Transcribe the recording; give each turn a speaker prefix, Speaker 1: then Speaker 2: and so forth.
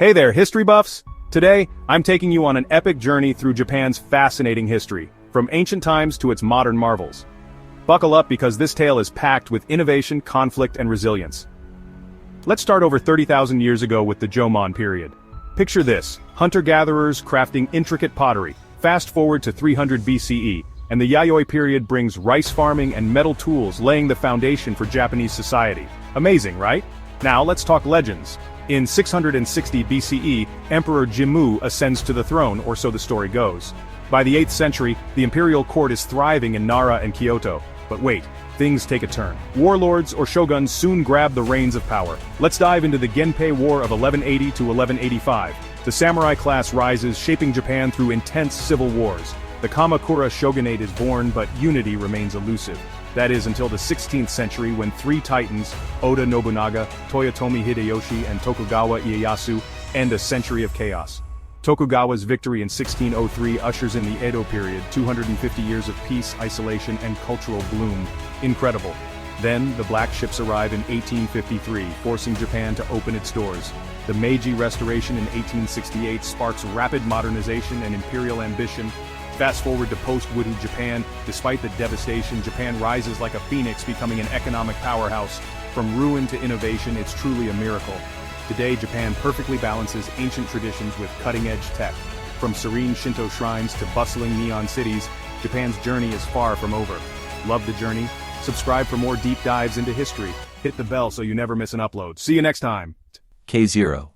Speaker 1: Hey there, history buffs! Today, I'm taking you on an epic journey through Japan's fascinating history, from ancient times to its modern marvels. Buckle up because this tale is packed with innovation, conflict, and resilience. Let's start over 30,000 years ago with the Jōmon period. Picture this, hunter-gatherers crafting intricate pottery. Fast forward to 300 BCE, and the Yayoi period brings rice farming and metal tools, laying the foundation for Japanese society. Amazing, right? Now let's talk legends. In 660 BCE, Emperor Jimmu ascends to the throne, or so the story goes. By the 8th century, the imperial court is thriving in Nara and Kyoto. But wait, things take a turn. Warlords or shoguns soon grab the reins of power. Let's dive into the Genpei War of 1180 to 1185. The samurai class rises, shaping Japan through intense civil wars. The Kamakura shogunate is born, but unity remains elusive. That is until the 16th century when three titans, Oda Nobunaga, Toyotomi Hideyoshi, and Tokugawa Ieyasu, end a century of chaos. Tokugawa's victory in 1603 ushers in the Edo period, 250 years of peace, isolation, and cultural bloom. Incredible. Then, the black ships arrive in 1853, forcing Japan to open its doors. The Meiji Restoration in 1868 sparks rapid modernization and imperial ambition. Fast forward to post-Woody Japan. Despite the devastation, Japan rises like a phoenix, becoming an economic powerhouse. From ruin to innovation, it's truly a miracle. Today, Japan perfectly balances ancient traditions with cutting-edge tech. From serene Shinto shrines to bustling neon cities, Japan's journey is far from over. Love the journey? Subscribe for more deep dives into history. Hit the bell so you never miss an upload. See you next time.
Speaker 2: K0